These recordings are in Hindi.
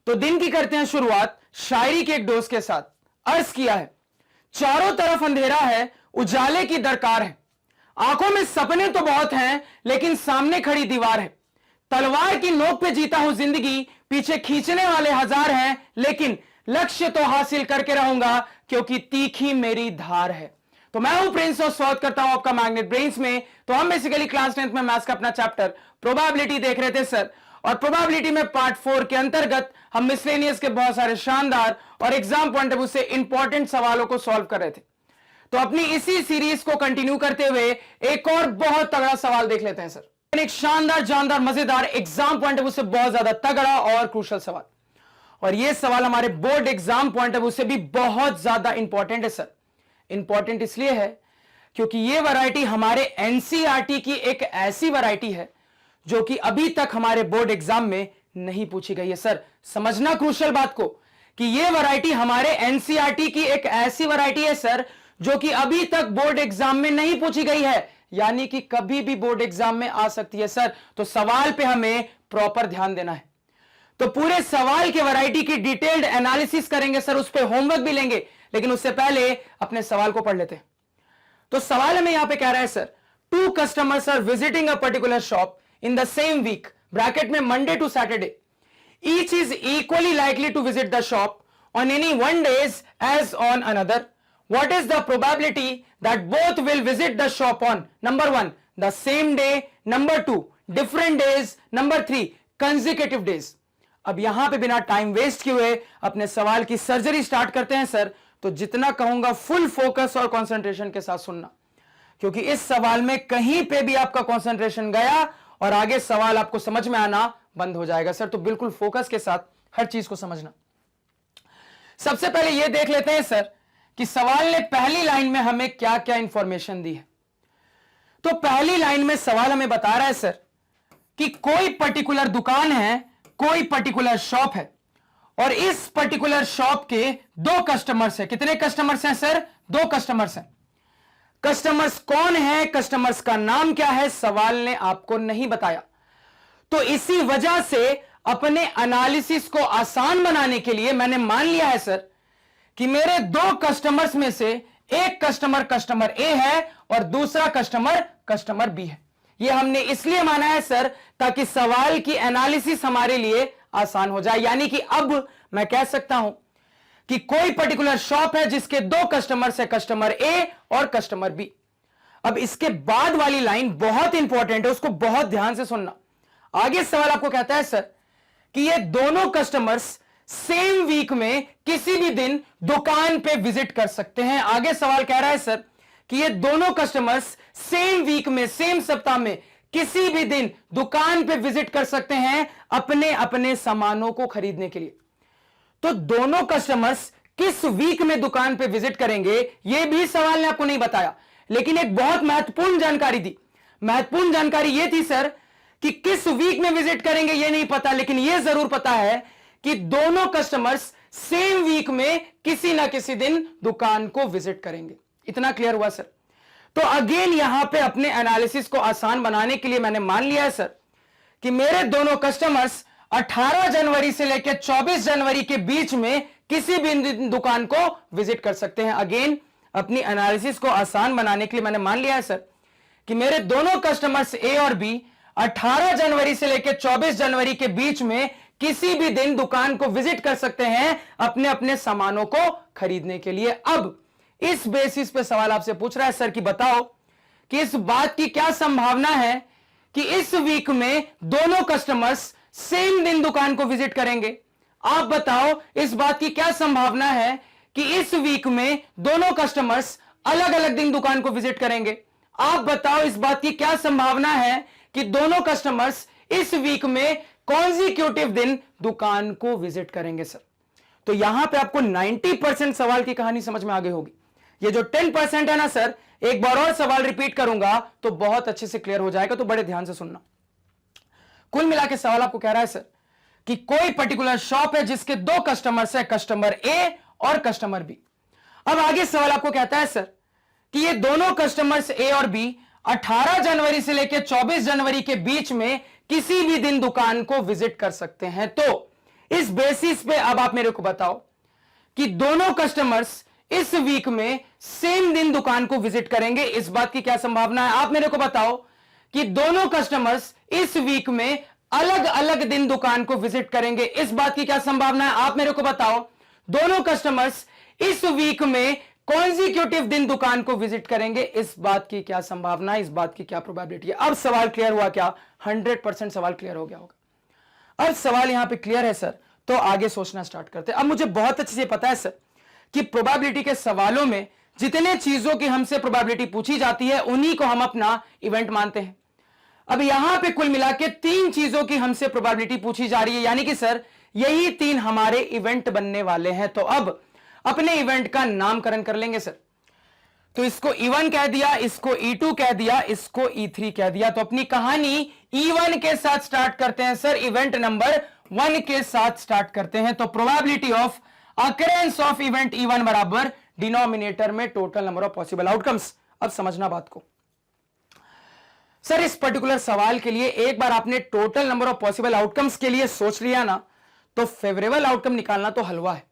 तो दिन की करते हैं शुरुआत शायरी के एक डोज के साथ। अर्ज किया है, चारों तरफ अंधेरा है, उजाले की दरकार है। आंखों में सपने तो बहुत हैं, लेकिन सामने खड़ी दीवार है। तलवार की नोक पे जीता हूं जिंदगी, पीछे खींचने वाले हजार हैं, लेकिन लक्ष्य तो हासिल करके रहूंगा, क्योंकि तीखी मेरी धार है। तो मैं हूं प्रिंस और स्वागत करता हूं आपका मैग्नेट ब्रेन्स में। तो हम बेसिकली क्लास 10th में मैथ्स का अपना चैप्टर प्रोबेबिलिटी देख रहे थे सर, और प्रोबेबिलिटी में पार्ट 4 के अंतर्गत हम मिसलेनियस के बहुत सारे शानदार और एग्जाम पॉइंट ऑफ व्यू से इंपॉर्टेंट सवालों को सॉल्व कर रहे थे। तो अपनी इसी सीरीज को कंटिन्यू करते हुए एक और बहुत तगड़ा सवाल देख लेते हैं सर। एक शानदार जानदार मजेदार एग्जाम पॉइंट ऑफ व्यू से बहुत ज्यादा तगड़ा और क्रूशल सवाल, और यह सवाल हमारे board exam point of view से भी बहुत ज्यादा इंपॉर्टेंट है सर। इंपॉर्टेंट इसलिए है क्योंकि यह वैरायटी हमारे एनसीईआरटी की एक ऐसी वैरायटी है जो कि अभी तक हमारे बोर्ड एग्जाम में नहीं पूछी गई है सर। समझना क्रूशल बात को कि यह वैरायटी हमारे एनसीईआरटी की एक ऐसी वैरायटी है सर जो कि अभी तक बोर्ड एग्जाम में नहीं पूछी गई है, यानी कि कभी भी बोर्ड एग्जाम में आ सकती है सर। तो सवाल पे हमें प्रॉपर ध्यान देना है। तो पूरे सवाल के वैरायटी की डिटेल्ड एनालिसिस करेंगे सर, उस पर होमवर्क भी लेंगे, लेकिन उससे पहले अपने सवाल को पढ़ लेते हैं। तो सवाल हमें यहां पे कह रहा है sir, 2 customers are visiting a particular shop in the same week, bracket में Monday to Saturday. Each is equally likely to visit the shop on any one days as on another. What is the probability that both will visit the shop on number 1 the same day, number 2 different days, number 3 consecutive days? अब यहां पे बिना टाइम वेस्ट किए हुए अपने सवाल की सर्जरी स्टार्ट करते हैं सर। तो जितना कहूंगा फुल फोकस और कंसंट्रेशन के साथ सुनना, क्योंकि इस सवाल में कहीं पे भी आपका कंसंट्रेशन गया और आगे सवाल आपको समझ में आना बंद हो जाएगा सर। तो बिल्कुल फोकस के साथ हर चीज को समझना। सबसे पहले यह देख लेते हैं सर कि सवाल ने पहली लाइन में हमें क्या क्या इंफॉर्मेशन दी है। तो पहली लाइन में सवाल हमें बता रहा है सर कि कोई पर्टिकुलर दुकान है, कोई पर्टिकुलर शॉप है, और इस पर्टिकुलर शॉप के 2 कस्टमर्स हैं। कितने कस्टमर्स हैं सर? 2 कस्टमर्स हैं। कस्टमर्स कौन है, कस्टमर्स का नाम क्या है, सवाल ने आपको नहीं बताया। तो इसी वजह से अपने एनालिसिस को आसान बनाने के लिए मैंने मान लिया है सर कि मेरे 2 कस्टमर्स में से एक कस्टमर ए है और दूसरा कस्टमर बी है। यह हमने इसलिए माना है सर ताकि सवाल की एनालिसिस हमारे लिए आसान हो जाए। यानी कि अब मैं कह सकता हूं कि कोई पर्टिकुलर शॉप है जिसके 2 कस्टमर्स है, कस्टमर ए और कस्टमर बी। अब इसके बाद वाली लाइन बहुत इंपॉर्टेंट है, उसको बहुत ध्यान से सुनना। आगे सवाल आपको कहता है सर कि ये दोनों कस्टमर्स सेम वीक में किसी भी दिन दुकान पे विजिट कर सकते हैं। आगे सवाल कह रहा है सर कि ये दोनों कस्टमर्स सेम वीक में, सेम सप्ताह में किसी भी दिन दुकान पे विजिट कर सकते हैं अपने अपने सामानों को खरीदने के लिए। तो दोनों कस्टमर्स किस वीक में दुकान पे विजिट करेंगे यह भी सवाल ने आपको नहीं बताया, लेकिन एक बहुत महत्वपूर्ण जानकारी दी। महत्वपूर्ण जानकारी यह थी सर कि किस वीक में विजिट करेंगे यह नहीं पता, लेकिन यह जरूर पता है कि दोनों कस्टमर्स सेम वीक में किसी ना किसी दिन दुकान को विजिट करेंगे। इतना क्लियर हुआ सर? तो अगेन यहां पे अपने एनालिसिस को आसान बनाने के लिए मैंने मान लिया है सर कि मेरे दोनों कस्टमर्स 18 जनवरी से लेकर 24 जनवरी के बीच में किसी भी दुकान को विजिट कर सकते हैं। अगेन अपनी एनालिसिस को आसान बनाने के लिए मैंने मान लिया है सर कि मेरे दोनों कस्टमर्स ए और बी 18 जनवरी से लेकर 24 जनवरी के बीच में किसी भी दिन दुकान को विजिट कर सकते हैं अपने अपने सामानों को खरीदने के लिए। अब इस बेसिस पे सवाल आपसे पूछ रहा है सर कि बताओ कि इस बात की क्या संभावना है कि इस वीक में दोनों कस्टमर्स सेम दिन दुकान को विजिट करेंगे। आप बताओ इस बात की क्या संभावना है कि इस वीक में दोनों कस्टमर्स अलग अलग दिन दुकान को विजिट करेंगे। आप बताओ इस बात की क्या संभावना है कि दोनों कस्टमर्स इस वीक में कॉन्जिक्यूटिव दिन दुकान को विजिट करेंगे सर। तो यहां पे आपको 90% सवाल की कहानी समझ में आ गई होगी। ये जो 10% है ना सर, एक बार और सवाल रिपीट करूंगा तो बहुत अच्छे से क्लियर हो जाएगा, तो बड़े ध्यान से सुनना। कुल मिला के सवाल आपको कह रहा है सर कि कोई पर्टिकुलर शॉप है जिसके 2 कस्टमर्स है, कस्टमर ए और कस्टमर बी। अब आगे सवाल आपको कहता है सर कि ये दोनों कस्टमर्स ए और बी 18 जनवरी से लेकर 24 जनवरी के बीच में किसी भी दिन दुकान को विजिट कर सकते हैं। तो इस बेसिस पे अब आप मेरे को बताओ कि दोनों कस्टमर्स इस वीक में सेम दिन दुकान को विजिट करेंगे, इस बात की क्या संभावना है? आप मेरे को बताओ कि दोनों कस्टमर्स इस वीक में अलग अलग दिन दुकान को विजिट करेंगे, इस बात की क्या संभावना है? आप मेरे को बताओ दोनों कस्टमर्स इस वीक में कॉन्जिक्यूटिव दिन दुकान को विजिट करेंगे, इस बात की क्या संभावना है, इस बात की क्या प्रोबेबिलिटी है? अब सवाल क्लियर हुआ क्या? 100% सवाल क्लियर हो गया होगा। अब सवाल यहां पे क्लियर है सर, तो आगे सोचना स्टार्ट करते हैं। अब मुझे बहुत अच्छे से पता है सर कि प्रोबेबिलिटी के सवालों में जितने चीजों की हमसे प्रोबेबिलिटी पूछी जाती है उन्हीं को हम अपना इवेंट मानते हैं। अब यहां पे कुल मिला के 3 चीजों की हमसे प्रोबेबिलिटी पूछी जा रही है, यानी कि सर यही 3 हमारे इवेंट बनने वाले हैं। तो अब अपने इवेंट का नामकरण कर लेंगे सर। तो इसको E1 कह दिया, इसको E2 कह दिया, इसको E3 कह दिया। तो अपनी कहानी E1 के साथ स्टार्ट करते हैं सर, इवेंट नंबर 1 के साथ स्टार्ट करते हैं। तो probability of occurrence of event E1 बराबर डिनोमिनेटर में total number of possible outcomes. अब समझना बात को सर, इस पर्टिकुलर सवाल के लिए एक बार आपने total number of possible outcomes के लिए सोच लिया ना, तो फेवरेबल आउटकम निकालना तो हलवा है।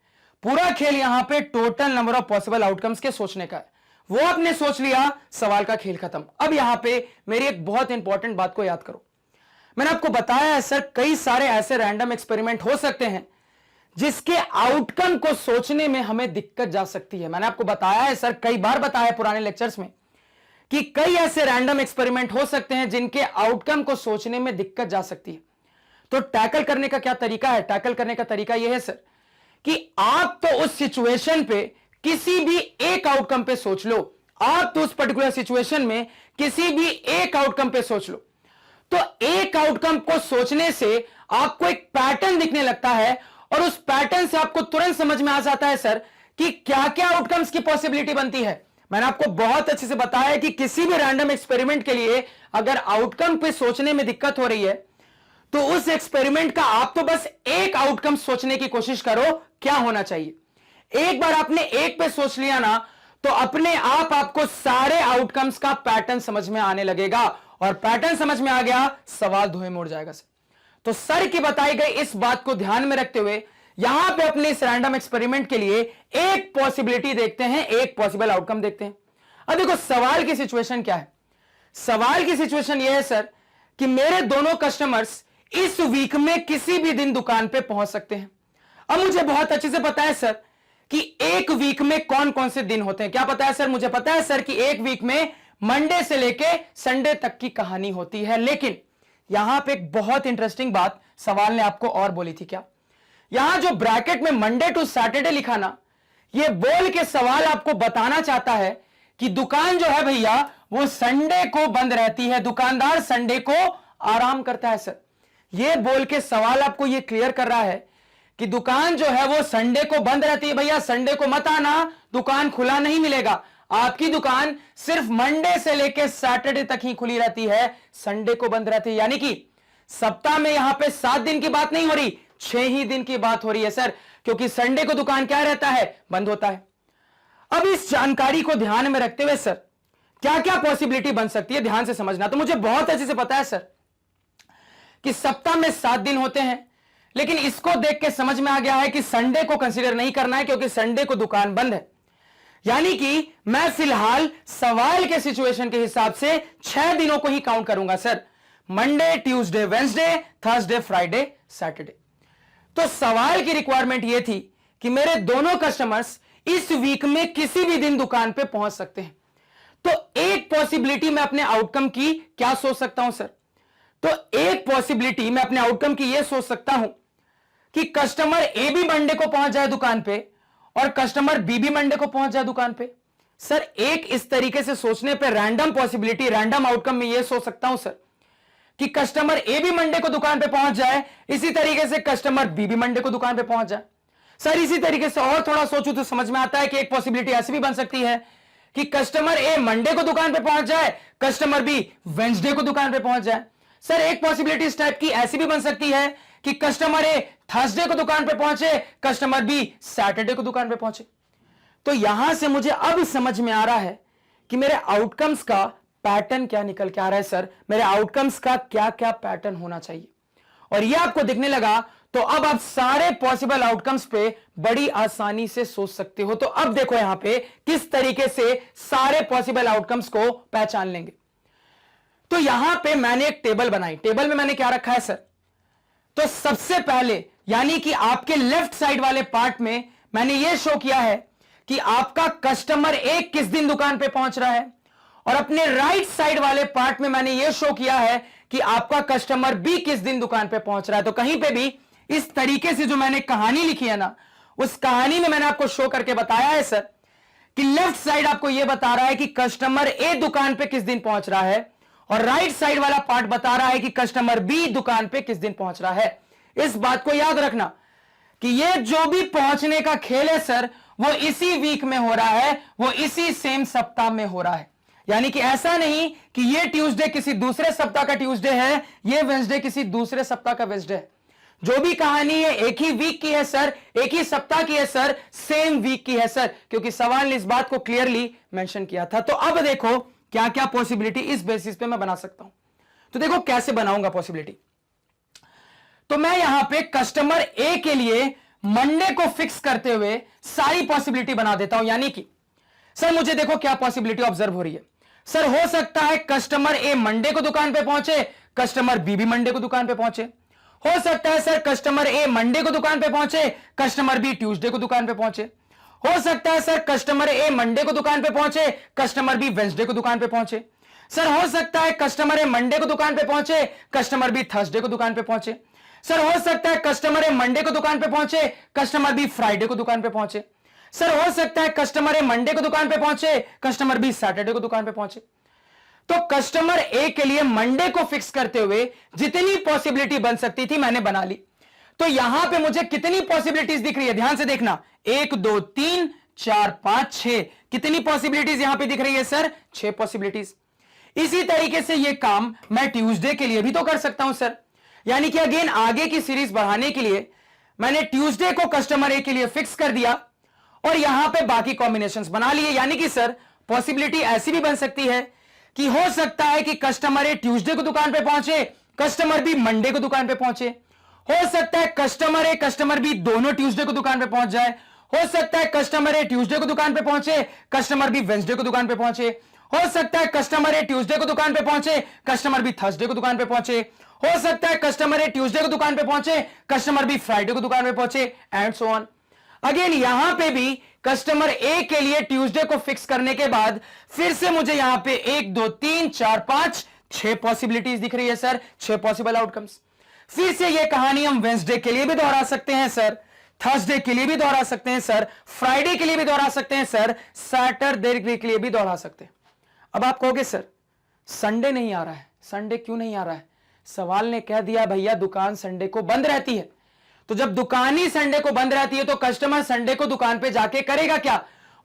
पूरा खेल यहां पे total number of possible outcomes के सोचने का है। वो आपने सोच लिया, सवाल का खेल खत्म। अब यहां पे मेरी एक बहुत इंपॉर्टेंट बात को याद करो। मैंने आपको बताया है सर, कई सारे ऐसे रैंडम एक्सपेरिमेंट हो सकते हैं जिसके आउटकम को सोचने में हमें दिक्कत जा सकती है। मैंने आपको बताया है सर, कई बार बताया है पुराने लेक्चर्स में कि कई ऐसे रैंडम एक्सपेरिमेंट हो सकते हैं जिनके आउटकम को सोचने में दिक्कत जा सकती है। तो टैकल करने का क्या तरीका है? टैकल करने का तरीका यह है सर कि आप तो उस सिचुएशन पे किसी भी एक आउटकम पे सोच लो। आप तो उस पर्टिकुलर सिचुएशन में किसी भी एक आउटकम पे सोच लो। तो एक आउटकम को सोचने से आपको एक पैटर्न दिखने लगता है और उस पैटर्न से आपको तुरंत समझ में आ जाता है सर कि क्या क्या आउटकम्स की पॉसिबिलिटी बनती है। मैंने आपको बहुत अच्छे से बताया है कि किसी भी रैंडम एक्सपेरिमेंट के लिए अगर आउटकम पे सोचने में दिक्कत हो रही है तो उस एक्सपेरिमेंट का आप तो बस एक आउटकम सोचने की कोशिश करो, क्या होना चाहिए। एक बार आपने एक पे सोच लिया ना, तो अपने आप आपको सारे आउटकम्स का पैटर्न समझ में आने लगेगा, और पैटर्न समझ में आ गया, सवाल धुएं में उड़ जाएगा सर। तो सर की बताई गई इस बात को ध्यान में रखते हुए यहां पे अपने इस रैंडम एक्सपेरिमेंट के लिए एक पॉसिबिलिटी देखते हैं, एक पॉसिबल आउटकम देखते हैं। अब देखो सवाल की सिचुएशन क्या है। सवाल की सिचुएशन यह है सर कि मेरे दोनों कस्टमर्स इस वीक में किसी भी दिन दुकान पे पहुंच सकते हैं। अब मुझे बहुत अच्छे से पता है सर कि एक वीक में कौन कौन से दिन होते हैं। क्या पता है सर? मुझे पता है सर कि एक वीक में मंडे से लेके संडे तक की कहानी होती है। लेकिन यहां पे एक बहुत इंटरेस्टिंग बात सवाल ने आपको और बोली थी। क्या? यहां जो ब्रैकेट में मंडे टू सैटरडे लिखा ना, यह बोल के सवाल आपको बताना चाहता है कि दुकान जो है भैया वो संडे को बंद रहती है, दुकानदार संडे को आराम करता है सर। यह बोल के सवाल आपको यह क्लियर कर रहा है कि दुकान जो है वो संडे को बंद रहती है। भैया संडे को मत आना, दुकान खुला नहीं मिलेगा। आपकी दुकान सिर्फ मंडे से लेकर सैटरडे तक ही खुली रहती है, संडे को बंद रहती है। यानी कि सप्ताह में यहां पे 7 दिन की बात नहीं हो रही, 6 ही दिन की बात हो रही है सर, क्योंकि संडे को दुकान क्या रहता है? बंद होता है। अब इस जानकारी को ध्यान में रखते हुए सर क्या क्या पॉसिबिलिटी बन सकती है, ध्यान से समझना। तो मुझे बहुत अच्छे से पता है सर कि सप्ताह में 7 दिन होते हैं, लेकिन इसको देख के समझ में आ गया है कि संडे को कंसीडर नहीं करना है, क्योंकि संडे को दुकान बंद है। यानी कि मैं फिलहाल सवाल के सिचुएशन के हिसाब से 6 दिनों को ही काउंट करूंगा sir, Monday, Tuesday, Wednesday, Thursday, Friday, Saturday. तो सवाल की रिक्वायरमेंट यह थी कि मेरे दोनों कस्टमर्स इस वीक में किसी भी दिन दुकान पे पहुंच सकते हैं। तो एक पॉसिबिलिटी मैं अपने आउटकम की क्या सोच सकता हूं सर? तो एक पॉसिबिलिटी मैं अपने आउटकम की यह सोच सकता हूं कि कस्टमर ए भी मंडे को पहुंच जाए दुकान पे और कस्टमर बी भी मंडे को पहुंच जाए दुकान पे। सर एक इस तरीके से सोचने पे रैंडम पॉसिबिलिटी, रैंडम आउटकम में यह सोच सकता हूं सर कि कस्टमर ए भी मंडे को दुकान पे पहुंच जाए, इसी तरीके से कस्टमर बी भी मंडे को दुकान पे पहुंच जाए। सर इसी तरीके से और थोड़ा सोचूं तो समझ में आता है कि एक पॉसिबिलिटी ऐसी भी बन सकती है कि कस्टमर ए मंडे को दुकान पे पहुंच जाए, कस्टमर बी वेंसडे को दुकान पे पहुंच जाए। सर एक पॉसिबिलिटी इस टाइप की ऐसी भी बन सकती है कि कस्टमर ए थर्सडे को दुकान पे पहुंचे, कस्टमर बी सैटरडे को दुकान पे पहुंचे। तो यहां से मुझे अब समझ में आ रहा है कि मेरे आउटकम्स का पैटर्न क्या निकल के आ रहा है सर, मेरे आउटकम्स का क्या क्या पैटर्न होना चाहिए। और यह आपको दिखने लगा तो अब आप सारे पॉसिबल आउटकम्स पे बड़ी आसानी से सोच सकते हो। तो अब देखो यहां पे किस तरीके से सारे पॉसिबल आउटकम्स को पहचान लेंगे। तो यहां पे मैंने एक टेबल बनाई। टेबल में मैंने क्या रखा है सर? तो सबसे पहले यानी कि आपके लेफ्ट साइड वाले पार्ट में मैंने यह शो किया है कि आपका कस्टमर ए किस दिन दुकान पे पहुंच रहा है, और अपने राइट साइड वाले पार्ट में मैंने यह शो किया है कि आपका कस्टमर बी किस दिन दुकान पे पहुंच रहा है। तो कहीं पे भी इस तरीके से जो मैंने कहानी लिखी है ना, उस कहानी में मैंने आपको शो करके बताया है सर कि लेफ्ट साइड आपको यह बता रहा है कि कस्टमर ए दुकान पे किस दिन पहुंच रहा है, और राइट साइड वाला पार्ट बता रहा है कि कस्टमर बी दुकान पे किस दिन पहुंच रहा है। इस बात को याद रखना कि ये जो भी पहुंचने का खेल है सर, वो इसी वीक में हो रहा है, वो इसी सेम सप्ताह में हो रहा है। यानी कि ऐसा नहीं कि ये ट्यूसडे किसी दूसरे सप्ताह का ट्यूसडे है, ये वेंसडे किसी दूसरे सप्ताह का वेंसडे है। जो भी कहानी है एक ही वीक की है सर, एक ही सप्ताह की है सर, सेम वीक की है सर, क्योंकि सवाल ने इस बात को क्लियरली मेंशन किया था। तो अब देखो क्या क्या पॉसिबिलिटी इस बेसिस पे मैं बना सकता हूं। तो देखो कैसे बनाऊंगा पॉसिबिलिटी। तो मैं यहां पे कस्टमर ए के लिए मंडे को फिक्स करते हुए सारी पॉसिबिलिटी बना देता हूं। यानी कि सर मुझे देखो क्या पॉसिबिलिटी ऑब्जर्व हो रही है। सर हो सकता है कस्टमर ए मंडे को दुकान पे पहुंचे, कस्टमर बी भी मंडे को दुकान पे पहुंचे। हो सकता है सर कस्टमर ए मंडे को दुकान पे पहुंचे, कस्टमर बी ट्यूसडे को दुकान पे पहुंचे। हो सकता है सर कस्टमर ए मंडे को दुकान पे पहुंचे, कस्टमर बी वेंसडे को दुकान पे पहुंचे। सर हो सकता है कस्टमर ए मंडे को दुकान पे पहुंचे, कस्टमर बी थर्सडे को दुकान पे पहुंचे। सर हो सकता है कस्टमर ए मंडे को दुकान पे पहुंचे, कस्टमर बी फ्राइडे को दुकान पे पहुंचे। सर हो सकता है कस्टमर ए मंडे को दुकान पे पहुंचे, कस्टमर बी सैटरडे को दुकान पे पहुंचे। तो कस्टमर ए के लिए मंडे को फिक्स करते हुए जितनी पॉसिबिलिटी बन सकती थी मैंने बना ली। तो यहां पे मुझे कितनी पॉसिबिलिटीज दिख रही है, ध्यान से देखना। 1 2 3 4 5 6, कितनी पॉसिबिलिटीज यहां पे दिख रही है सर? 6 पॉसिबिलिटीज। इसी तरीके से यह काम मैं ट्यूसडे के लिए भी तो कर सकता हूं सर। यानी कि अगेन आगे की सीरीज बढ़ाने के लिए मैंने ट्यूसडे को कस्टमर ए के लिए फिक्स कर दिया और यहां पे बाकी कॉम्बिनेशंस बना लिए। यानी कि सर पॉसिबिलिटी ऐसी भी बन सकती है कि हो सकता है कि कस्टमर ए ट्यूसडे को दुकान पे पहुंचे, कस्टमर बी मंडे को दुकान पे पहुंचे। हो सकता है कस्टमर ए कस्टमर बी दोनों ट्यूसडे को दुकान पे पहुंच जाए। हो सकता है कस्टमर ए ट्यूसडे को दुकान पे पहुंचे, कस्टमर बी वेंसडे को दुकान पे पहुंचे। हो सकता है कस्टमर ए ट्यूसडे को दुकान पे पहुंचे, कस्टमर बी थर्सडे को दुकान पे पहुंचे। हो सकता है कस्टमर ए ट्यूसडे को दुकान पे पहुंचे, कस्टमर बी फ्राइडे को दुकान पे पहुंचे, एंड सो ऑन। अगेन यहां पे भी कस्टमर ए के लिए ट्यूसडे को फिक्स करने के बाद फिर से मुझे यहां पे 1 2 3 4 5 6 पॉसिबिलिटीज दिख रही है सर, 6 पॉसिबल आउटकम्स। फिर से यह कहानी हम वेंसडे के लिए भी दोहरा सकते हैं सर, थर्सडे के लिए भी दोहरा सकते हैं सर, फ्राइडे के लिए भी दोहरा सकते हैं सर, सैटरडे के लिए भी दोहरा सकते हैं। अब आप कहोगे सर संडे नहीं आ रहा है, संडे क्यों नहीं आ रहा है? सवाल ने कह दिया भैया दुकान संडे को बंद रहती है। तो जब दुकान ही संडे को बंद रहती है तो कस्टमर संडे को दुकान पे जाके करेगा क्या?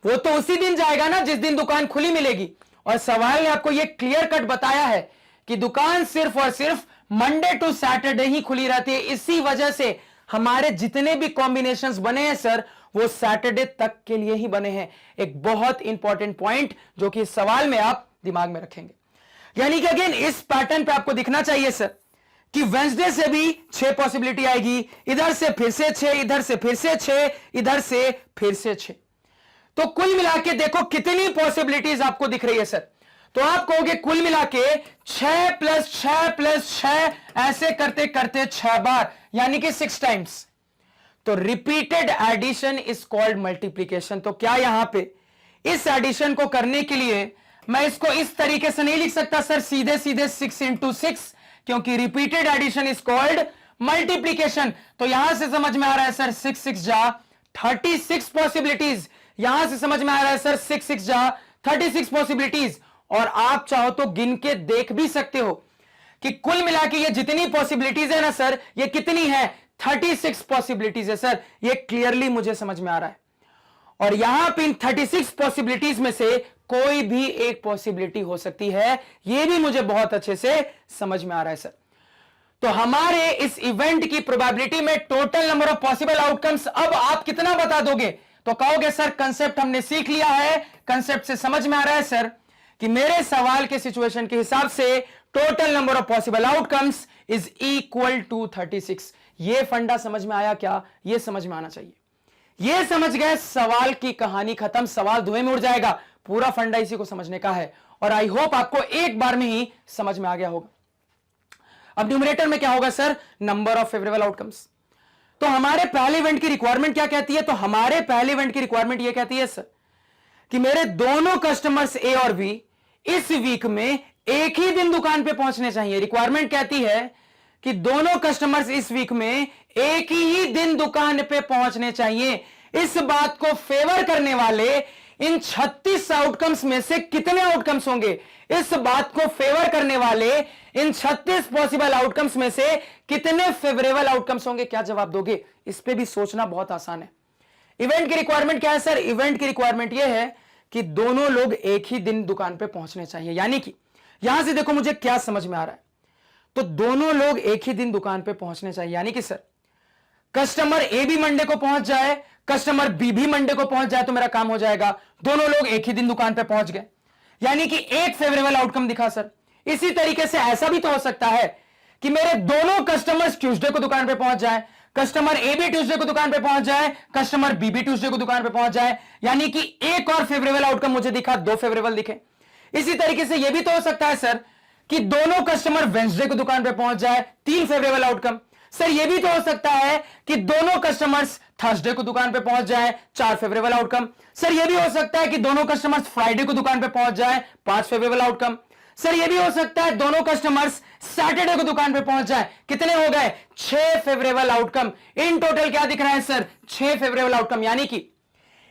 वो तो उसी दिन जाएगा ना जिस दिन दुकान खुली मिलेगी। और सवाल ने आपको यह क्लियर कट बताया है कि दुकान सिर्फ और सिर्फ मंडे टू सैटरडे ही खुली रहती है। इसी वजह से हमारे जितने भी कॉम्बिनेशंस बने हैं सर वो सैटरडे तक के लिए ही बने हैं। एक बहुत इंपॉर्टेंट पॉइंट जो कि इस सवाल में आप दिमाग में रखेंगे। यानी कि अगेन इस पैटर्न पे आपको दिखना चाहिए सर कि वेंसडे से भी 6 पॉसिबिलिटी आएगी, इधर से फिर से 6, इधर से फिर से 6, इधर से फिर से 6। तो कुल मिला के देखो कितनी पॉसिबिलिटीज आपको दिख रही है सर। तो आप कहोगे कुल मिला के 6 + 6 + 6 ऐसे करते करते 6 बार, यानी कि 6 टाइम्स। तो repeated addition is called multiplication. तो क्या यहां पे इस एडिशन को करने के लिए मैं इसको इस तरीके से नहीं लिख सकता सर सीधे सीधे 6 × 6, क्योंकि repeated addition is called multiplication. तो यहां से समझ में आ रहा है सर 6 6 जा 36 पॉसिबिलिटीज। यहां से समझ में आ रहा है सर 6 6 जा 36 पॉसिबिलिटीज। और आप चाहो तो गिन के देख भी सकते हो कि कुल मिला के ये जितनी पॉसिबिलिटीज है ना सर, ये कितनी है? 36 पॉसिबिलिटीज है सर। ये क्लियरली मुझे समझ में आ रहा है। और यहां पे इन 36 पॉसिबिलिटीज में से कोई भी एक पॉसिबिलिटी हो सकती है, यह भी मुझे बहुत अच्छे से समझ में आ रहा है सर। तो हमारे इस इवेंट की प्रोबेबिलिटी में total number of possible outcomes अब आप कितना बता दोगे? तो कहोगे सर कंसेप्ट हमने सीख लिया है, कंसेप्ट से समझ में आ रहा है सर कि मेरे सवाल के सिचुएशन के हिसाब से total number of possible outcomes is equal to 36। ये फंडा समझ में आया क्या? ये समझ में आना चाहिए। ये समझ गए, सवाल की कहानी खत्म, सवाल धुएं में उड़ जाएगा। पूरा फंडा इसी को समझने का है और आई होप आपको एक बार में ही समझ में आ गया होगा। अब न्यूमरेटर में क्या होगा sir? Number of favourable outcomes. तो हमारे पहले इवेंट की रिक्वायरमेंट क्या कहती है? तो हमारे पहले इवेंट की रिक्वायरमेंट यह कहती है सर कि मेरे दोनों कस्टमर्स ए और बी इस वीक में एक ही दिन दुकान पे पहुंचने चाहिए। रिक्वायरमेंट कहती है कि दोनों कस्टमर्स इस वीक में एक ही दिन दुकान पे पहुंचने चाहिए। इस बात को फेवर करने वाले इन 36 आउटकम्स में से कितने आउटकम्स होंगे? इस बात को फेवर करने वाले इन 36 पॉसिबल आउटकम्स में से कितने फेवरेबल आउटकम्स होंगे? क्या जवाब दोगे? इस पे भी सोचना बहुत आसान है। इवेंट की रिक्वायरमेंट क्या है सर? इवेंट की रिक्वायरमेंट यह है कि दोनों लोग एक ही दिन दुकान पे पहुंचने चाहिए। यानी कि यहां से देखो मुझे क्या समझ में आ रहा है, तो दोनों लोग एक ही दिन दुकान पे पहुंचने चाहिए। यानी कि सर कस्टमर ए भी मंडे को पहुंच जाए, कस्टमर बी भी मंडे को पहुंच जाए तो मेरा काम हो जाएगा। दोनों लोग एक ही दिन दुकान पे पहुंच गए, यानी कि एक फेवरेबल आउटकम दिखा सर। इसी तरीके से ऐसा भी तो हो सकता है कि मेरे दोनों कस्टमर्स ट्यूसडे को दुकान पे पहुंच जाए, कस्टमर ए भी ट्यूसडे को दुकान पे पहुंच जाए, कस्टमर बी भी ट्यूसडे को दुकान पे पहुंच जाए, यानी कि एक और फेवरेबल आउटकम मुझे दिखा, दो फेवरेबल दिखे। इसी तरीके से यह भी तो हो सकता है सर कि दोनों कस्टमर वेंसडे को दुकान पे पहुंच जाए, तीन फेवरेबल आउटकम। सर यह भी तो हो सकता है कि दोनों कस्टमर्स थर्सडे को दुकान पे पहुंच जाए, चार फेवरेबल आउटकम। सर यह भी हो सकता है कि दोनों कस्टमर्स फ्राइडे को दुकान पे पहुंच जाए, पांच फेवरेबल आउटकम। सर यह भी हो सकता है दोनों कस्टमर्स सैटरडे को दुकान पे पहुंच जाए। कितने हो गए? 6 फेवरेबल आउटकम। इन टोटल क्या दिख रहा है सर? 6 favourable outcome. यानी कि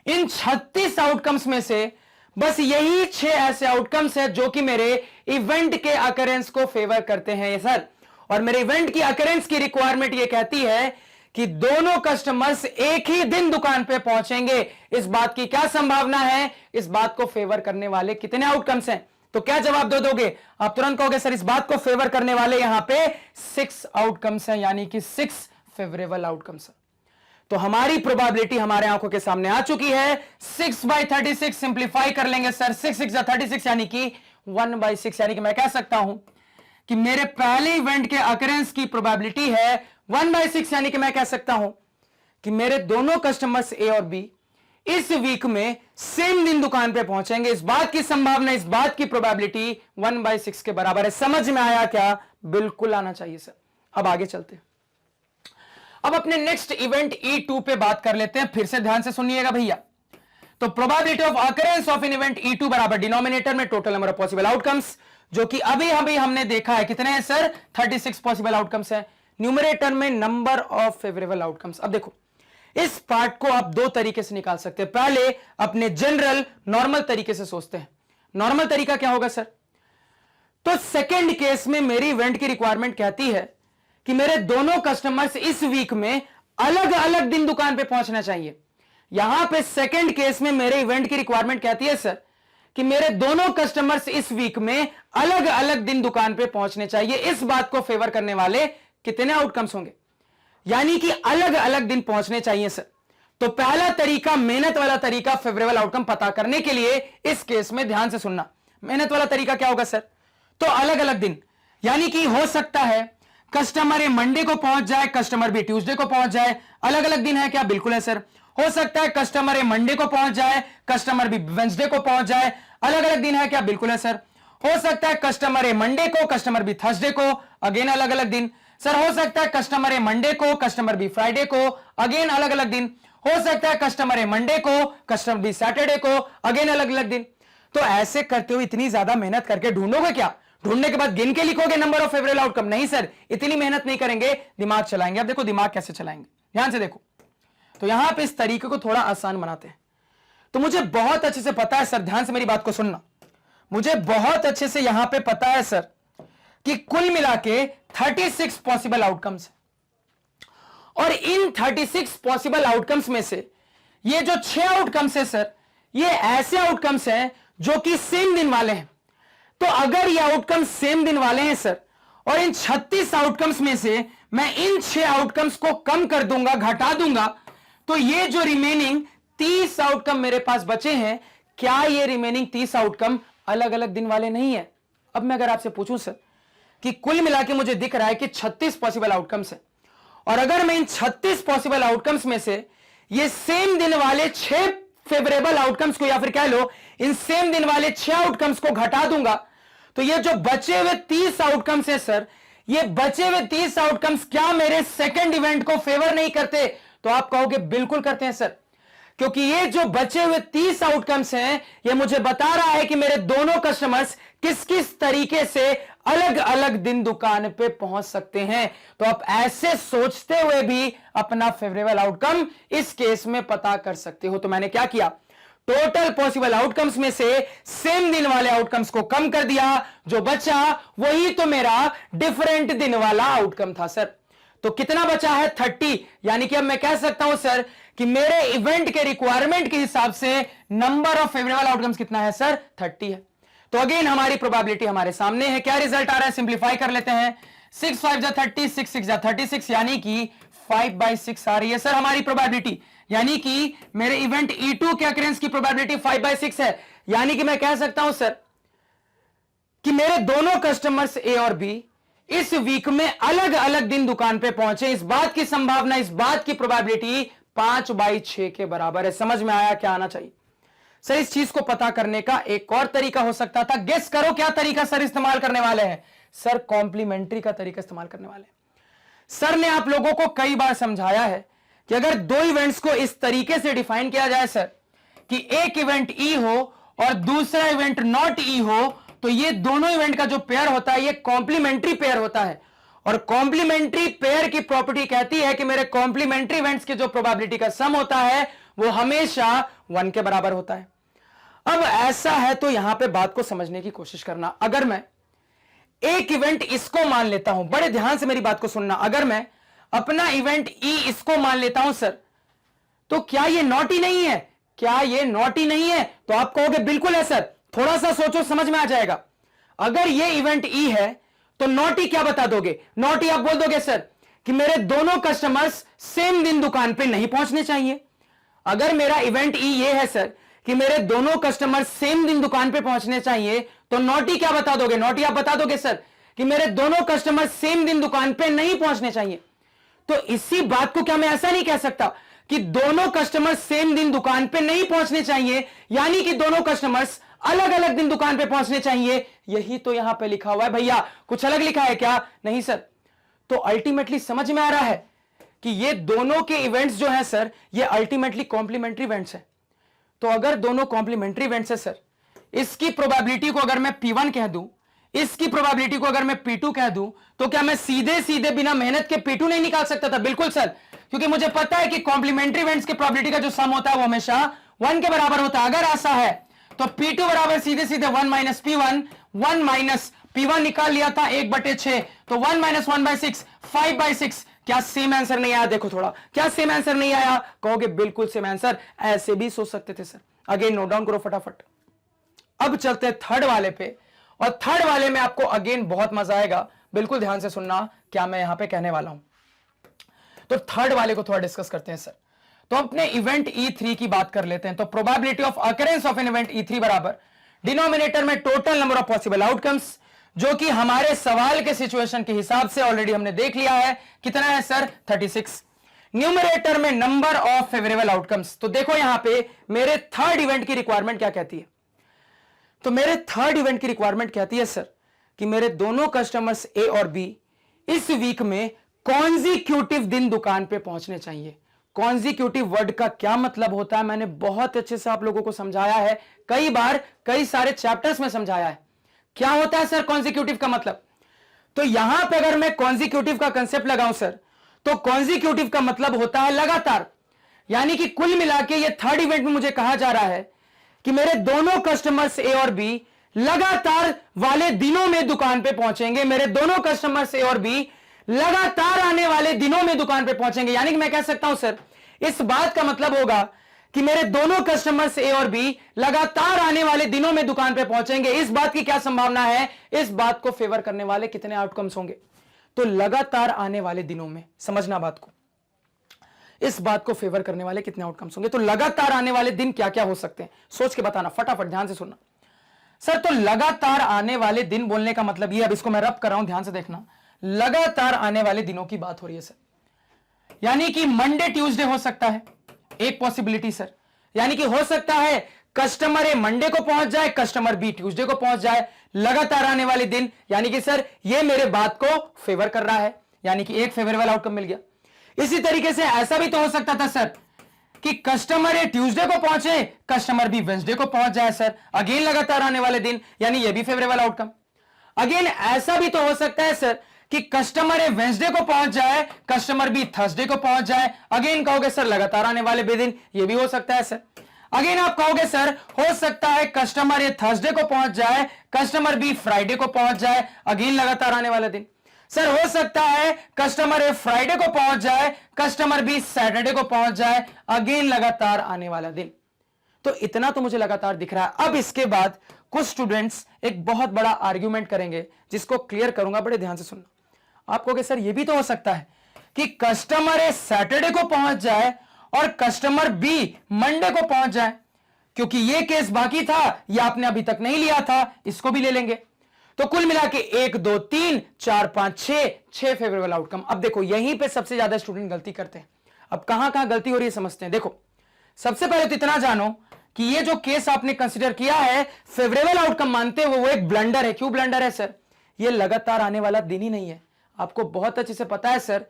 इन 36 आउटकम्स में से बस यही 6 ऐसे आउटकम्स है जो कि मेरे इवेंट के अकरेंस को फेवर करते हैं ये सर। और मेरे इवेंट की अकरेंस की रिक्वायरमेंट ये कहती है कि दोनों कस्टमर्स एक ही दिन दुकान पे पहुंचेंगे। इस बात की क्या संभावना है? इस बात को फेवर करने वाले कितने आउटकम्स हैं? तो क्या जवाब दे दोगे? आप तुरंत कहोगे सर इस बात को फेवर करने वाले यहां पे 6 आउटकम्स हैं, यानी कि 6 फेवरेबल आउटकम्स। तो हमारी प्रोबेबिलिटी हमारे आंखों के सामने आ चुकी है। 6/36 सिंप्लीफाई कर लेंगे सर, 6 6 36 यानी कि 1/6, यानी कि मैं कह सकता हूं कि मेरे पहले इवेंट के अकरेंस की प्रोबेबिलिटी है 1/6, यानी कि मैं कह सकता हूं कि मेरे दोनों कस्टमर्स ए और बी इस वीक में सेम दिन दुकान पे पहुंचेंगे। इस बात की संभावना, इस बात की प्रोबेबिलिटी 1/6 के बराबर है। समझ में आया क्या? बिल्कुल आना चाहिए सर। अब आगे चलते हैं, अब अपने नेक्स्ट इवेंट E2 पे बात कर लेते हैं। फिर से ध्यान से सुनिएगा भैया। तो probability of occurrence of an event E2 बराबर डिनोमिनेटर में total number of possible outcomes, जो कि अभी हमने देखा है कितने हैं सर? 36 पॉसिबल आउटकम्स है। न्यूमरेटर में नंबर ऑफ फेवरेबल आउटकम्स। अब देखो इस पार्ट को आप दो तरीके से निकाल सकते हैं। पहले अपने जनरल नॉर्मल तरीके से सोचते हैं। नॉर्मल तरीका क्या होगा सर? तो सेकेंड केस में मेरी इवेंट की रिक्वायरमेंट कहती है कि मेरे दोनों कस्टमर्स इस वीक में अलग अलग दिन दुकान पे पहुंचना चाहिए। यहां पे सेकेंड केस में मेरे इवेंट की रिक्वायरमेंट कहती है सर कि मेरे दोनों कस्टमर्स इस वीक में अलग अलग दिन दुकान पे पहुंचने चाहिए। इस बात को फेवर करने वाले कितने आउटकम्स होंगे? यानी कि अलग अलग दिन पहुंचने चाहिए सर। तो पहला तरीका, मेहनत वाला तरीका, फेवरेबल आउटकम पता करने के लिए इस केस में ध्यान से सुनना। मेहनत वाला तरीका क्या होगा सर? तो अलग अलग दिन, यानी कि हो सकता है कस्टमर ए मंडे को पहुंच जाए, कस्टमर बी ट्यूसडे को पहुंच जाए। अलग अलग दिन है क्या? बिल्कुल है सर। हो सकता है कस्टमर ए मंडे को पहुंच जाए, कस्टमर बी वेंसडे को पहुंच जाए। अलग अलग दिन है क्या? बिल्कुल है सर। हो सकता है कस्टमर ए मंडे को, कस्टमर बी थर्सडे को, अगेन अलग अलग दिन। सर हो सकता है कस्टमर ए मंडे को, कस्टमर बी फ्राइडे को, अगेन अलग अलग दिन। हो सकता है कस्टमर ए मंडे को, कस्टमर बी सैटरडे को, अगेन अलग अलग दिन। तो ऐसे करते हुए इतनी ज्यादा मेहनत करके ढूंढोगे क्या? ढूंढने के बाद गिन के लिखोगे नंबर ऑफ फेवरेबल आउटकम? नहीं सर, इतनी मेहनत नहीं करेंगे, दिमाग चलाएंगे। अब देखो दिमाग कैसे चलाएंगे, ध्यान से देखो। तो यहां पे इस तरीके को थोड़ा आसान बनाते हैं। तो मुझे बहुत अच्छे से पता है सर, ध्यान से मेरी बात को सुनना, मुझे बहुत अच्छे से यहां पे पता है सर कि कुल मिला के 36 पॉसिबल आउटकम्स, और इन 36 पॉसिबल आउटकम्स में से ये जो 6 आउटकम्स है सर, ये ऐसे आउटकम्स हैं जो कि सेम दिन वाले हैं। तो अगर ये आउटकम सेम दिन वाले हैं सर, और इन 36 आउटकम्स में से मैं इन 6 आउटकम्स को कम कर दूंगा, घटा दूंगा, तो ये जो रिमेनिंग 30 आउटकम मेरे पास बचे हैं, क्या ये रिमेनिंग 30 आउटकम अलग अलग दिन वाले नहीं है? अब मैं अगर आपसे पूछूं सर कि कुल मिला के मुझे दिख रहा है कि 36 पॉसिबल आउटकम्स है, और अगर मैं इन 36 पॉसिबल आउटकम्स में से ये सेम दिन वाले 6 फेवरेबल आउटकम्स को, या फिर कह लो इन सेम दिन वाले 6 आउटकम्स को घटा दूंगा, तो ये जो बचे हुए 30 आउटकम्स है सर, ये बचे हुए 30 आउटकम्स क्या मेरे सेकंड इवेंट को फेवर नहीं करते? तो आप कहोगे बिल्कुल करते हैं सर, क्योंकि ये जो बचे हुए 30 आउटकम्स हैं, ये मुझे बता रहा है कि मेरे दोनों कस्टमर्स किस किस तरीके से अलग अलग दिन दुकान पे पहुंच सकते हैं। तो आप ऐसे सोचते हुए भी अपना फेवरेबल आउटकम इस केस में पता कर सकते हो। तो मैंने क्या किया, टोटल पॉसिबल आउटकम्स में से सेम दिन वाले आउटकम्स को कम कर दिया, जो बचा वही तो मेरा डिफरेंट दिन वाला आउटकम था सर। तो कितना बचा है? 30। यानी कि अब मैं कह सकता हूं सर कि मेरे इवेंट के रिक्वायरमेंट के हिसाब से नंबर ऑफ फेवरेबल आउटकम्स कितना है सर? 30 है। तो अगेन हमारी प्रोबेबिलिटी हमारे सामने है। क्या रिजल्ट आ रहा है? सिंप्लीफाई कर लेते हैं। 6 5 जा 30, 6 6 जा 36, यानी कि 5/6 आ रही है सर हमारी प्रोबेबिलिटी। यानी कि मेरे इवेंट E2 के अकरेंस की प्रोबेबिलिटी 5/6 है। यानी कि मैं कह सकता हूं सर कि मेरे दोनों कस्टमर्स ए और बी इस वीक में अलग अलग दिन दुकान पे पहुंचे। इस बात की संभावना, इस बात की प्रोबेबिलिटी 5/6 के बराबर है। समझ में आया क्या आना चाहिए सर? इस चीज को पता करने का एक और तरीका हो सकता था। गेस करो क्या तरीका सर इस्तेमाल करने वाले हैं? सर कॉम्प्लीमेंट्री का तरीका इस्तेमाल करने वाले हैं। सर ने आप लोगों को कई बार समझाया है कि अगर दो इवेंट्स को इस तरीके से डिफाइन किया जाए सर कि एक इवेंट ई हो और दूसरा इवेंट नॉट ई हो, तो ये दोनों इवेंट का जो पेयर होता है ये कॉम्प्लीमेंट्री पेयर होता है। और कॉम्प्लीमेंट्री पेयर की प्रॉपर्टी कहती है कि मेरे कॉम्प्लीमेंट्री इवेंट्स की जो प्रोबेबिलिटी का सम होता है वो हमेशा 1 के बराबर होता है। अब ऐसा है तो यहां पे बात को समझने की कोशिश करना। अगर मैं एक इवेंट इसको मान लेता हूं, बड़े ध्यान से मेरी बात को सुनना, अगर मैं अपना इवेंट ई इसको मान लेता हूं सर, तो क्या ये नॉटी नहीं है? क्या ये नॉटी नहीं है? तो आप कहोगे बिल्कुल है सर। थोड़ा सा सोचो, समझ में आ जाएगा। अगर ये इवेंट ई है तो नॉटी क्या बता दोगे? नॉटी आप बोल दोगे सर कि मेरे दोनों कस्टमर्स सेम दिन दुकान पे नहीं पहुंचने चाहिए। अगर मेरा इवेंट ई ये है सर कि मेरे दोनों कस्टमर सेम दिन दुकान पे पहुंचने चाहिए, तो नॉटी क्या बता दोगे? नॉटी आप बता दोगे सर कि मेरे दोनों कस्टमर सेम दिन दुकान पे नहीं पहुंचने चाहिए। तो इसी बात को क्या मैं ऐसा नहीं कह सकता कि दोनों कस्टमर सेम दिन दुकान पे नहीं पहुंचने चाहिए, यानी कि दोनों कस्टमर्स अलग अलग दिन दुकान पे पहुंचने चाहिए? यही तो यहां पे लिखा हुआ है भैया। कुछ अलग लिखा है क्या? नहीं सर। तो अल्टीमेटली समझ में आ रहा है कि ये दोनों के इवेंट्स जो है सर, ये अल्टीमेटली कॉम्प्लीमेंट्री इवेंट्स है। तो अगर दोनों कॉम्प्लीमेंट्री इवेंट्स है सर, इसकी प्रोबेबिलिटी को अगर मैं P1 कह दूं, इसकी प्रोबेबिलिटी को अगर मैं P2 कह दूं, तो क्या मैं सीधे सीधे बिना मेहनत के P2 नहीं निकाल सकता था? बिल्कुल सर, क्योंकि मुझे पता है कि कॉम्प्लीमेंट्री इवेंट्स की प्रोबेबिलिटी का जो सम होता है वो हमेशा 1 के बराबर होता है। अगर ऐसा है तो P2 बराबर सीधे सीधे 1 माइनस P1, 1 माइनस P1 निकाल लिया था 1/6, तो 1 माइनस 1/6 5/6। क्या सेम आंसर नहीं आया? देखो थोड़ा, क्या सेम आंसर नहीं आया? कहोगे बिल्कुल सेम आंसर। ऐसे भी सोच सकते थे सर। अगेन नोट डाउन करो फटाफट। अब चलते हैं थर्ड वाले पे, और थर्ड वाले में आपको अगेन बहुत मजा आएगा। बिल्कुल ध्यान से सुनना क्या मैं यहां पे कहने वाला हूं। तो थर्ड वाले को थोड़ा डिस्कस करते हैं सर। तो अपने इवेंट E3 की बात कर लेते हैं। तो probability of occurrence of an event E3 बराबर डिनोमिनेटर में total number of possible outcomes, जो कि हमारे सवाल के सिचुएशन के हिसाब से ऑलरेडी हमने देख लिया है। कितना है सर? 36। न्यूमरेटर में नंबर ऑफ फेवरेबल आउटकम्स। तो देखो यहां पे मेरे थर्ड इवेंट की रिक्वायरमेंट क्या कहती है? तो मेरे थर्ड इवेंट की रिक्वायरमेंट कहती है सर कि मेरे दोनों कस्टमर्स ए और बी इस वीक में कॉन्जिक्यूटिव दिन दुकान पे पहुंचने चाहिए। कॉन्जिक्यूटिव वर्ड का क्या मतलब होता है मैंने बहुत अच्छे से आप लोगों को समझाया है, कई बार कई सारे चैप्टर्स में समझाया है। क्या होता है सर कॉन्जिक्यूटिव का मतलब? तो यहां पे अगर मैं कॉन्जिक्यूटिव का कंसेप्ट लगाऊं सर, तो कॉन्जिक्यूटिव का मतलब होता है लगातार। यानी कि कुल मिला के ये थर्ड इवेंट में मुझे कहा जा रहा है कि मेरे दोनों कस्टमर्स ए और बी लगातार वाले दिनों में दुकान पे पहुंचेंगे। मेरे दोनों कस्टमर्स ए और बी लगातार आने वाले दिनों में दुकान पे पहुंचेंगे। यानी कि मैं कह सकता हूं सर, इस बात का मतलब होगा कि मेरे दोनों कस्टमर्स ए और बी लगातार आने वाले दिनों में दुकान पे पहुंचेंगे। इस बात की क्या संभावना है? इस बात को फेवर करने वाले कितने आउटकम्स होंगे? तो लगातार आने वाले दिनों में, समझना बात को, इस बात को फेवर करने वाले कितने आउटकम्स होंगे? तो लगातार आने वाले दिन क्या क्या हो सकते हैं? सोच के बताना, फटाफट ध्यान से सुनना सर। तो लगातार आने वाले दिन बोलने का मतलब ये, अब इसको मैं रब कर रहा हूं, ध्यान से देखना। लगातार आने वाले दिनों की बात हो रही है सर। यानी कि मंडे ट्यूसडे हो सकता है, एक पॉसिबिलिटी सर। यानी कि हो सकता है कस्टमर ए मंडे को पहुंच जाए, कस्टमर बी ट्यूसडे को पहुंच जाए, लगातार आने वाले दिन। यानी कि सर ये मेरे बात को फेवर कर रहा है, यानी कि एक फेवरेबल आउटकम मिल गया। इसी तरीके से ऐसा भी तो हो सकता था सर कि कस्टमर ए ट्यूसडे को पहुंचे, कस्टमर बी वेंसडे को पहुंच जाए सर, अगेन लगातार आने वाले दिन, यानी ये भी फेवरेबल आउटकम। अगेन ऐसा भी तो हो सकता है सर कि कस्टमर ए वेंसडे को पहुंच जाए, कस्टमर बी थर्सडे को पहुंच जाए, अगेन कहोगे सर लगातार आने वाले दिन, ये भी हो सकता है सर। अगेन आप कहोगे सर हो सकता है कस्टमर ए थर्सडे को पहुंच जाए, कस्टमर बी फ्राइडे को पहुंच जाए, अगेन लगातार आने वाले दिन। सर हो सकता है कस्टमर ए फ्राइडे को पहुंच जाए, कस्टमर बी सैटरडे को पहुंच जाए, अगेन लगातार आने वाला दिन। तो इतना तो मुझे लगातार दिख रहा है। अब इसके बाद कुछ स्टूडेंट्स एक बहुत बड़ा आर्ग्यूमेंट करेंगे, जिसको क्लियर करूंगा, बड़े ध्यान से सुनना। आप कहोगे सर ये भी तो हो सकता है कि कस्टमर ए सैटरडे को पहुंच जाए और कस्टमर बी मंडे को पहुंच जाए, क्योंकि ये केस बाकी था, ये आपने अभी तक नहीं लिया था, इसको भी ले लेंगे। तो कुल मिला के 1 2 3 4 5 6 फेवरेबल आउटकम। अब देखो यहीं पे सबसे ज्यादा स्टूडेंट गलती करते हैं। अब कहां कहां गलती हो रही है समझते हैं। देखो सबसे पहले तो इतना जानो कि ये जो केस आपने कंसीडर किया है फेवरेबल आउटकम मानते हुए, वो एक ब्लंडर है। क्यों ब्लंडर है सर? ये लगातार आने वाला दिन ही नहीं है। आपको बहुत अच्छे से पता है सर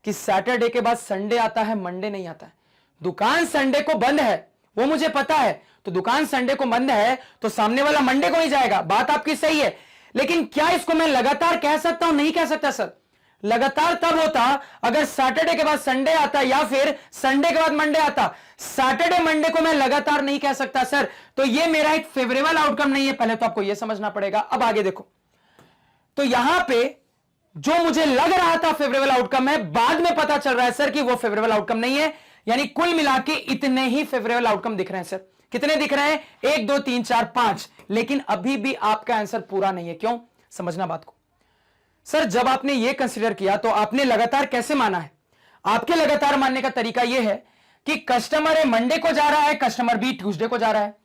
कि सैटरडे के बाद संडे आता है, मंडे नहीं आता है। दुकान संडे को बंद है, वो मुझे पता है। तो दुकान संडे को बंद है तो सामने वाला मंडे को ही जाएगा, बात आपकी सही है। लेकिन क्या इसको मैं लगातार कह सकता हूं? नहीं कह सकता सर। लगातार तब होता अगर सैटरडे के बाद संडे आता या फिर संडे के बाद मंडे आता। सैटरडे मंडे को मैं लगातार नहीं कह सकता सर। तो ये मेरा एक फेवरेबल आउटकम नहीं है, पहले तो आपको यह समझना पड़ेगा। अब आगे देखो, तो यहां पे जो मुझे लग रहा था फेवरेबल आउटकम है, बाद में पता चल रहा है सर कि वो फेवरेबल आउटकम नहीं है। यानी कुल मिला के इतने ही फेवरेबल आउटकम दिख रहे हैं सर। कितने दिख रहे हैं? 1 2 3 4 5। लेकिन अभी भी आपका आंसर पूरा नहीं है। क्यों? समझना बात को। सर जब आपने यह कंसीडर किया तो आपने लगातार कैसे माना है? आपके लगातार मानने का तरीका यह है कि कस्टमर ए मंडे को जा रहा है, कस्टमर बी ट्यूसडे को जा रहा है।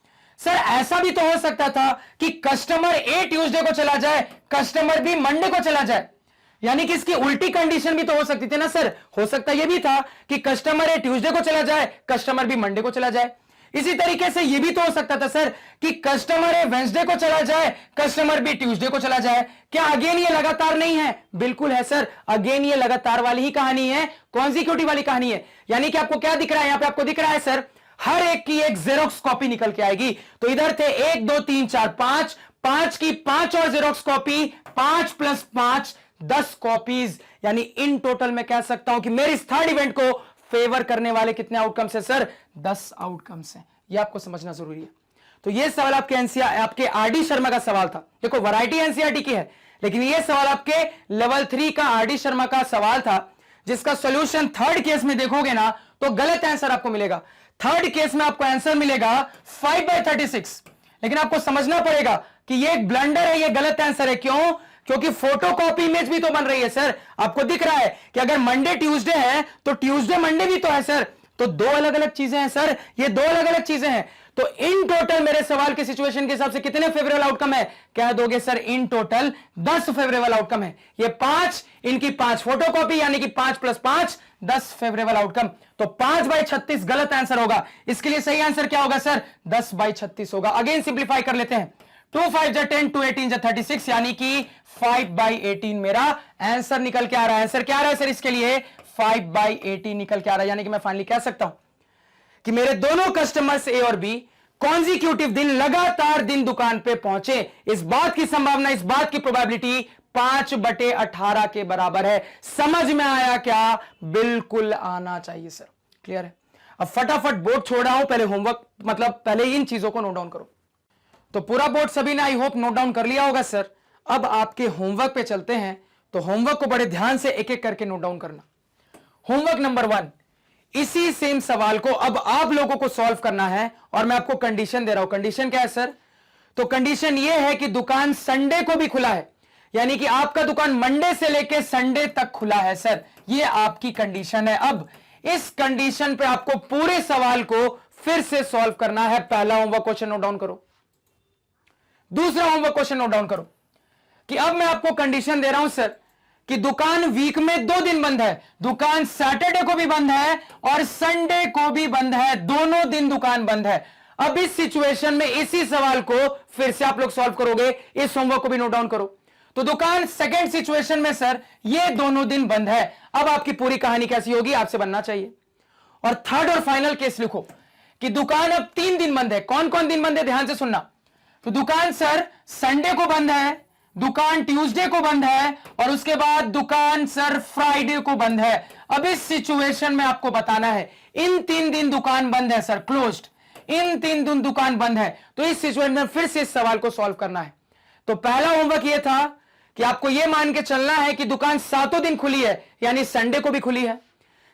सर ऐसा भी तो हो सकता था कि कस्टमर ए ट्यूसडे को चला जाए, कस्टमर बी मंडे को चला जाए। यानी कि इसकी उल्टी कंडीशन भी तो हो सकती थी ना सर। हो सकता यह भी था कि कस्टमर ए ट्यूसडे को चला जाए, कस्टमर बी मंडे को चला जाए। इसी तरीके से यह भी तो हो सकता था सर कि कस्टमर ए वेंसडे को चला जाए, कस्टमर बी ट्यूसडे को चला जाए। क्या अगेन ये लगातार नहीं है? बिल्कुल है सर। अगेन ये लगातार वाली ही कहानी है, कॉन्जिक्यूटिव वाली कहानी है। यानी कि आपको क्या दिख रहा है? यहां पे आपको दिख रहा है सर हर एक की एक जेरोक्स कॉपी निकल के आएगी। तो इधर थे 1 2 3 4 5, 5 की 5 और जेरोक्स कॉपी, 5 + 5 10 कॉपीज। यानी इन टोटल मैं कह सकता हूं कि मेरे इस थर्ड इवेंट को फेवर करने वाले कितने आउटकम्स है सर? 10 आउटकम्स हैं। ये आपको समझना जरूरी है। तो ये सवाल आपके आरडी शर्मा का सवाल था। देखो वैरायटी एनसीईआरटी की है, लेकिन ये सवाल आपके लेवल 3 का आरडी शर्मा का सवाल था, जिसका सॉल्यूशन थर्ड केस में देखोगे ना तो गलत आंसर आपको मिलेगा। थर्ड केस में आपको आंसर मिलेगा 5/36। लेकिन आपको समझना पड़ेगा कि ये एक ब्लंडर है, ये गलत आंसर है। क्यों? क्योंकि फोटोकॉपी इमेज भी तो बन रही है सर। आपको दिख रहा है कि अगर मंडे ट्यूसडे है तो ट्यूसडे मंडे भी तो है सर। तो दो अलग अलग चीजें हैं सर, ये दो अलग अलग चीजें हैं। तो इन टोटल मेरे सवाल के सिचुएशन के हिसाब से कितने फेवरेबल आउटकम है? कह दोगे sir in total 10 favourable outcome है। ये 5, इनकी 5 फोटोकॉपी, यानी कि 5 + 5 10 फेवरेबल आउटकम। तो 5/36 गलत आंसर होगा। इसके लिए सही आंसर क्या होगा सर? 10/36 होगा। अगेन सिंप्लीफाई कर लेते हैं। 2 5 × 10, 2 18 × 36, यानी कि 5/18 मेरा आंसर निकल के आ रहा है। आंसर क्या आ रहा है सर? इसके लिए 5/18 निकल के आ रहा है। यानी कि मैं फाइनली कह सकता हूं कि मेरे दोनों कस्टमर्स ए और बी कॉन्जिक्यूटिव दिन, लगातार दिन दुकान पे पहुंचे। इस बात की संभावना, इस बात की प्रोबेबिलिटी 5/18 के बराबर है। समझ में आया क्या? बिल्कुल आना चाहिए सर। क्लियर है? अब फटाफट बोर्ड छोड़ रहा हूं, पहले होमवर्क, मतलब पहले इन चीजों को नोट डाउन करो। तो पूरा बोर्ड सभी ने आई होप नोट डाउन कर लिया होगा सर। अब आपके होमवर्क पे चलते हैं। तो होमवर्क को बड़े ध्यान से एक एक करके नोट डाउन करना। होमवर्क नंबर 1, इसी सेम सवाल को अब आप लोगों को सॉल्व करना है और मैं आपको कंडीशन दे रहा हूं। कंडीशन क्या है सर? तो कंडीशन यह है कि दुकान संडे को भी खुला है, यानी कि आपका दुकान मंडे से लेकर संडे तक खुला है सर। यह आपकी कंडीशन है। अब इस कंडीशन पे आपको पूरे सवाल को फिर से सॉल्व करना है। पहला होमवर्क क्वेश्चन नोट डाउन करो। दूसरा होमवर्क क्वेश्चन नोट डाउन करो कि अब मैं आपको कंडीशन दे रहा हूं सर कि दुकान वीक में 2 दिन बंद है, दुकान सैटरडे को भी बंद है और संडे को भी बंद है, दोनों दिन दुकान बंद है। अब इस सिचुएशन में इसी सवाल को फिर से आप लोग सॉल्व करोगे, इस होमवर्क को भी नोट डाउन करो। तो दुकान सेकंड सिचुएशन में सर ये दोनों दिन बंद है। अब आपकी पूरी कहानी कैसी होगी, आपसे बनना चाहिए। और थर्ड और फाइनल केस लिखो कि दुकान अब 3 दिन बंद है। कौन कौन दिन बंद है, ध्यान से सुनना। तो दुकान सर संडे को बंद है, दुकान ट्यूसडे को बंद है और उसके बाद दुकान सर फ्राइडे को बंद है। अब इस सिचुएशन में आपको बताना है इन 3 दिन दुकान बंद है सर, क्लोज्ड, इन 3 दिन दुकान बंद है। तो इस सिचुएशन में फिर से इस सवाल को सॉल्व करना है। तो पहला होमवर्क यह था कि आपको यह मान के चलना है कि दुकान 7 दिन खुली है, यानी संडे को भी खुली है।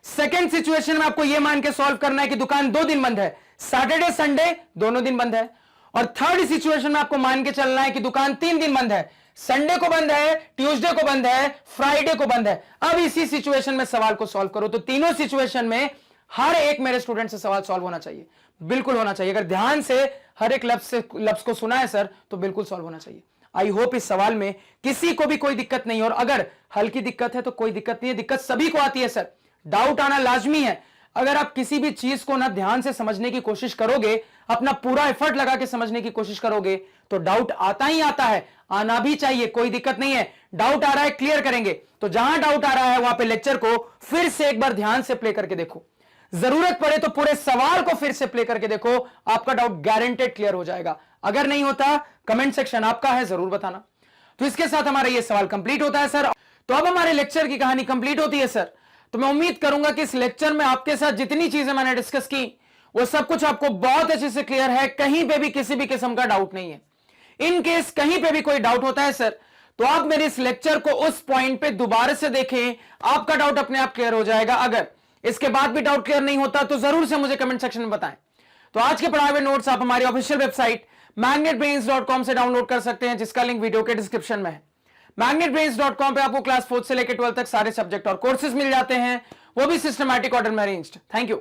सेकेंड सिचुएशन में आपको यह मान के सॉल्व करना है कि दुकान 2 दिन बंद है, सैटरडे संडे दोनों दिन बंद है। और थर्ड सिचुएशन में आपको मान के चलना है कि दुकान 3 दिन बंद है, संडे को बंद है, ट्यूसडे को बंद है, फ्राइडे को बंद है। अब इसी सिचुएशन में सवाल को सॉल्व करो। तो तीनों सिचुएशन में हर एक मेरे स्टूडेंट से सवाल सॉल्व होना चाहिए, बिल्कुल होना चाहिए। अगर ध्यान से हर एक लफ्ज को सुना है सर तो बिल्कुल सॉल्व होना चाहिए। आई होप इस सवाल में किसी को भी कोई दिक्कत नहीं, और अगर हल्की दिक्कत है तो कोई दिक्कत नहीं है, दिक्कत सभी को आती है सर, डाउट आना लाजमी है। अगर आप किसी भी चीज को ना ध्यान से समझने की कोशिश करोगे, अपना पूरा एफर्ट लगा के समझने की कोशिश करोगे तो डाउट आता ही आता है, आना भी चाहिए, कोई दिक्कत नहीं है। डाउट आ रहा है क्लियर करेंगे, तो जहां डाउट आ रहा है वहां पे लेक्चर को फिर से एक बार ध्यान से प्ले करके देखो, जरूरत पड़े तो पूरे सवाल को फिर से प्ले करके देखो, आपका डाउट गारंटेड क्लियर हो जाएगा। अगर नहीं होता कमेंट सेक्शन आपका है, जरूर बताना। तो इसके साथ हमारा यह सवाल कंप्लीट होता है सर। तो अब हमारे लेक्चर की कहानी कंप्लीट होती है सर। तो मैं उम्मीद करूंगा कि इस लेक्चर में आपके साथ जितनी चीजें मैंने डिस्कस की वो सब कुछ आपको बहुत अच्छे से क्लियर है, कहीं पे भी किसी भी किस्म का डाउट नहीं है। इन केस कहीं पे भी कोई डाउट होता है सर तो आप मेरे इस लेक्चर को उस पॉइंट पे दोबारा से देखें, आपका डाउट अपने आप क्लियर हो जाएगा। अगर इसके बाद भी डाउट क्लियर नहीं होता तो जरूर से मुझे कमेंट सेक्शन में बताएं। तो आज के पढ़ाए हुए नोट्स आप हमारी ऑफिशियल वेबसाइट magnetbrains.com से डाउनलोड कर सकते हैं, जिसका लिंक वीडियो के डिस्क्रिप्शन में है। magnetbrains.com पे आपको क्लास 4 से लेकर 12 तक सारे सब्जेक्ट और कोर्सेज मिल जाते हैं, वो भी सिस्टमैटिक ऑर्डर में अरेंज्ड। Thank you.